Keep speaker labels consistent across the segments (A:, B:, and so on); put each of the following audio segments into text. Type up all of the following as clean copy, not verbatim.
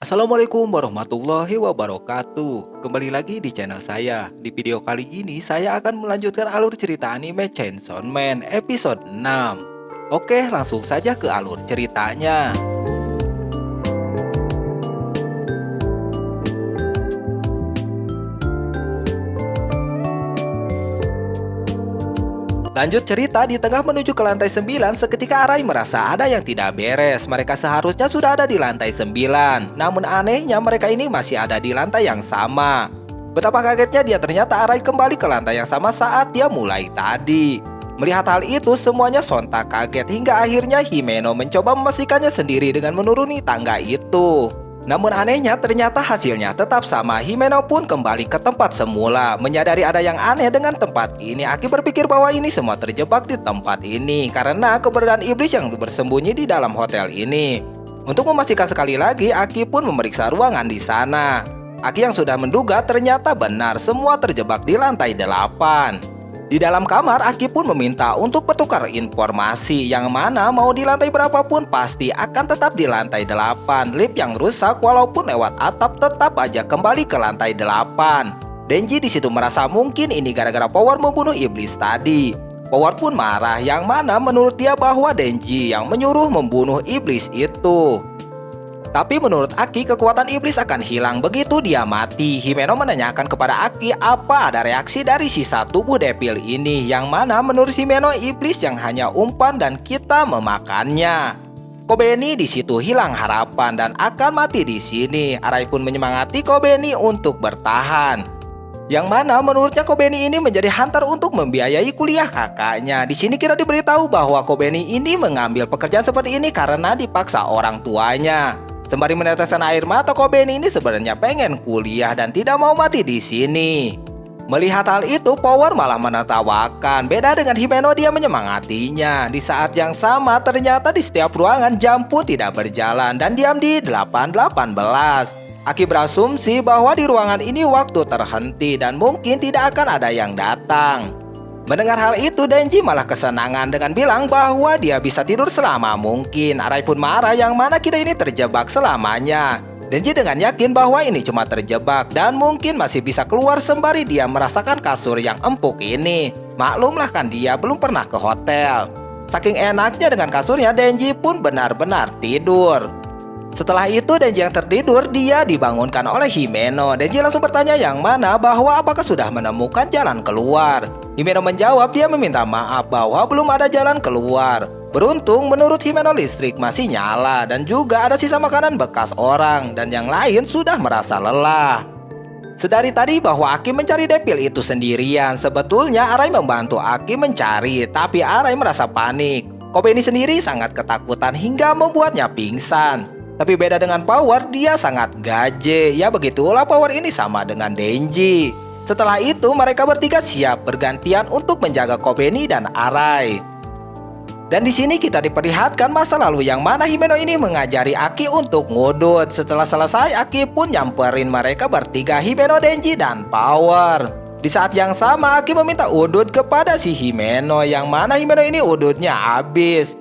A: Assalamualaikum warahmatullahi wabarakatuh. Kembali lagi di channel saya. Di video kali ini saya akan melanjutkan alur cerita anime Chainsaw Man episode 6. Oke, langsung saja ke alur ceritanya. Lanjut cerita, di tengah menuju ke lantai 9, seketika Arai merasa ada yang tidak beres. Mereka seharusnya sudah ada di lantai 9. Namun anehnya mereka ini masih ada di lantai yang sama. Betapa kagetnya dia, ternyata Arai kembali ke lantai yang sama saat dia mulai tadi. Melihat hal itu, semuanya sontak kaget hingga akhirnya Himeno mencoba memastikannya sendiri dengan menuruni tangga itu. Namun anehnya ternyata hasilnya tetap sama. Himeno pun kembali ke tempat semula. Menyadari ada yang aneh dengan tempat ini, Aki berpikir bahwa ini semua terjebak di tempat ini karena keberadaan iblis yang bersembunyi di dalam hotel ini. Untuk memastikan sekali lagi, Aki pun memeriksa ruangan di sana. Aki yang sudah menduga ternyata benar, semua terjebak di lantai 8. Di dalam kamar, Aki pun meminta untuk bertukar informasi, yang mana mau di lantai berapapun pasti akan tetap di lantai 8. Lift yang rusak walaupun lewat atap tetap aja kembali ke lantai 8. Denji di situ merasa mungkin ini gara-gara Power membunuh iblis tadi. Power pun marah, yang mana menurut dia bahwa Denji yang menyuruh membunuh iblis itu. Tapi menurut Aki, kekuatan iblis akan hilang begitu dia mati. Himeno menanyakan kepada Aki apa ada reaksi dari sisa tubuh Devil ini, yang mana menurut Himeno iblis yang hanya umpan dan kita memakannya. Kobeni di situ hilang harapan dan akan mati di sini. Arai pun menyemangati Kobeni untuk bertahan. Yang mana menurutnya Kobeni ini menjadi hantar untuk membiayai kuliah kakaknya. Di sini kita diberitahu bahwa Kobeni ini mengambil pekerjaan seperti ini karena dipaksa orang tuanya. Sembari meneteskan air mata, Kobeni ini sebenarnya pengen kuliah dan tidak mau mati di sini. Melihat hal itu, Power malah menertawakan. Beda dengan Himeno, dia menyemangatinya. Di saat yang sama, ternyata di setiap ruangan jam pun tidak berjalan dan diam di 8:18. Aki berasumsi bahwa di ruangan ini waktu terhenti dan mungkin tidak akan ada yang datang. Mendengar hal itu, Denji malah kesenangan dengan bilang bahwa dia bisa tidur selama mungkin. Arai pun marah, yang mana kita ini terjebak selamanya. Denji dengan yakin bahwa ini cuma terjebak dan mungkin masih bisa keluar sembari dia merasakan kasur yang empuk ini. Maklumlah kan dia belum pernah ke hotel. Saking enaknya dengan kasurnya, Denji pun benar-benar tidur. Setelah itu Denji yang tertidur, dia dibangunkan oleh Himeno. Denji langsung bertanya yang mana bahwa apakah sudah menemukan jalan keluar. Himeno menjawab dia meminta maaf bahwa belum ada jalan keluar. Beruntung menurut Himeno listrik masih nyala dan juga ada sisa makanan bekas orang dan yang lain sudah merasa lelah. Sedari tadi bahwa Aki mencari Devil itu sendirian. Sebetulnya Arai membantu Aki mencari, tapi Arai merasa panik. Kobeni sendiri sangat ketakutan hingga membuatnya pingsan. Tapi beda dengan Power, dia sangat gaje. Ya begitulah Power ini sama dengan Denji. Setelah itu mereka bertiga siap bergantian untuk menjaga Kobeni dan Arai. Dan di sini kita diperlihatkan masa lalu yang mana Himeno ini mengajari Aki untuk ngudut. Setelah selesai, Aki pun nyamperin mereka bertiga, Himeno, Denji, dan Power. Di saat yang sama Aki meminta udut kepada si Himeno, yang mana Himeno ini udutnya habis.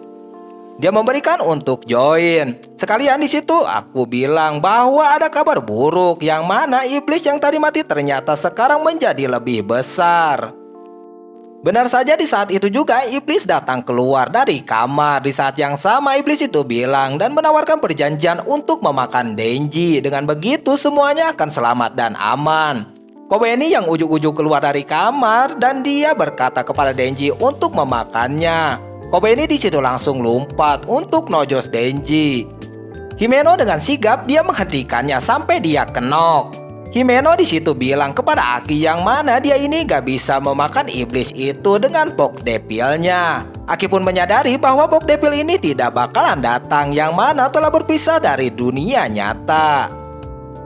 A: Dia memberikan untuk join. Sekalian di situ aku bilang bahwa ada kabar buruk, yang mana iblis yang tadi mati ternyata sekarang menjadi lebih besar. Benar saja, di saat itu juga iblis datang keluar dari kamar. Di saat yang sama iblis itu bilang dan menawarkan perjanjian untuk memakan Denji. Dengan begitu semuanya akan selamat dan aman. Kobeni yang ujuk-ujuk keluar dari kamar dan dia berkata kepada Denji untuk memakannya. Kobeni di situ langsung lompat untuk nojos Denji. Himeno dengan sigap dia menghentikannya sampai dia kenok. Himeno di situ bilang kepada Aki yang mana dia ini gak bisa memakan iblis itu dengan Pok Devilnya. Aki pun menyadari bahwa Pok Devil ini tidak bakalan datang, yang mana telah berpisah dari dunia nyata.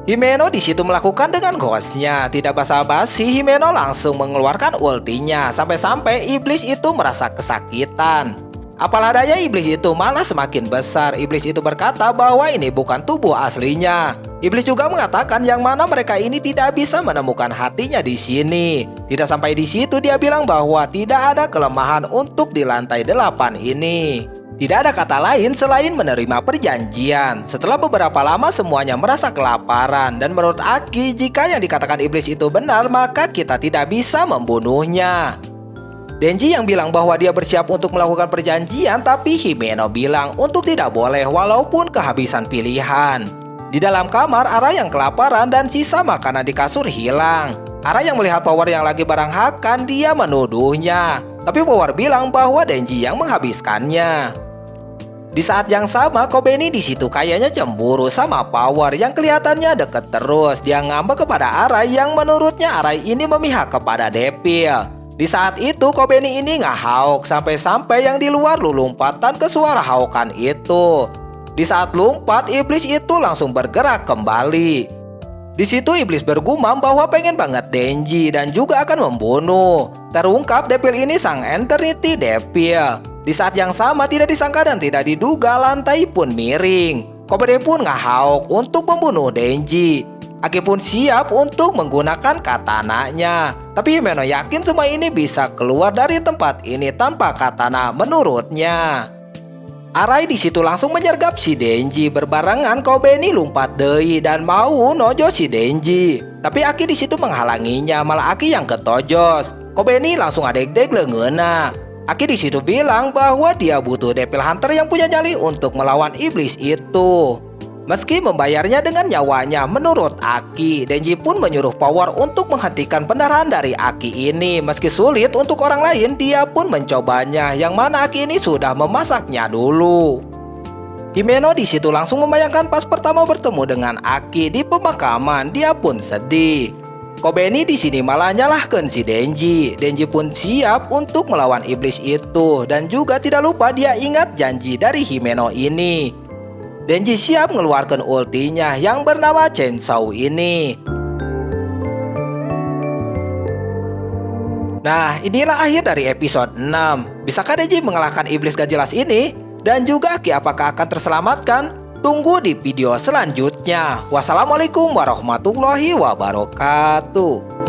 A: Himeno di situ melakukan dengan ghostnya. Tidak basa-basi, Himeno langsung mengeluarkan ultinya. Sampai-sampai iblis itu merasa kesakitan. Apalah daya, iblis itu malah semakin besar. Iblis itu berkata bahwa ini bukan tubuh aslinya. Iblis juga mengatakan yang mana mereka ini tidak bisa menemukan hatinya di sini. Tidak sampai di situ, dia bilang bahwa tidak ada kelemahan untuk di lantai 8 ini. Tidak ada kata lain selain menerima perjanjian. Setelah beberapa lama semuanya merasa kelaparan. Dan menurut Aki, jika yang dikatakan iblis itu benar, maka kita tidak bisa membunuhnya. Denji yang bilang bahwa dia bersiap untuk melakukan perjanjian, tapi Himeno bilang untuk tidak boleh walaupun kehabisan pilihan. Di dalam kamar, Arai yang kelaparan dan sisa makanan di kasur hilang. Arai yang melihat Power yang lagi baranghakan, dia menuduhnya. Tapi Power bilang bahwa Denji yang menghabiskannya. Di saat yang sama, Kobeni di situ kayaknya cemburu sama Power yang kelihatannya deket terus. Dia ngambek kepada Arai yang menurutnya Arai ini memihak kepada Devil. Di saat itu, Kobeni ini ngahauk sampai-sampai yang di luar lompatan ke suara haukan itu. Di saat lompat, iblis itu langsung bergerak kembali. Di situ iblis bergumam bahwa pengen banget Denji dan juga akan membunuh. Terungkap Devil ini sang Eternity Devil. Di saat yang sama tidak disangka dan tidak diduga lantai pun miring. Kobeni pun ngahauk untuk membunuh Denji. Aki pun siap untuk menggunakan katananya. Tapi Himeno yakin semua ini bisa keluar dari tempat ini tanpa katana menurutnya. Arai di situ langsung menyergap si Denji berbarengan Kobeni lompat deui dan mau nojo si Denji. Tapi Aki di situ menghalanginya, malah Aki yang ketojos. Kobeni langsung adek-dek leungeuna. Aki di situ bilang bahwa dia butuh Devil Hunter yang punya nyali untuk melawan iblis itu. Meski membayarnya dengan nyawanya, menurut Aki, Denji pun menyuruh Power untuk menghentikan pendarahan dari Aki ini. Meski sulit untuk orang lain, dia pun mencobanya, yang mana Aki ini sudah memasaknya dulu. Himeno di situ langsung membayangkan pas pertama bertemu dengan Aki di pemakaman, dia pun sedih. Kobeni di sini malah nyalahkan si Denji. Denji pun siap untuk melawan iblis itu dan juga tidak lupa dia ingat janji dari Himeno ini. Denji siap mengeluarkan ultinya yang bernama Chainsaw ini. Nah, inilah akhir dari episode 6. Bisakah Denji mengalahkan iblis gak jelas ini? Dan juga Aki apakah akan terselamatkan? Tunggu di video selanjutnya. Wassalamualaikum warahmatullahi wabarakatuh.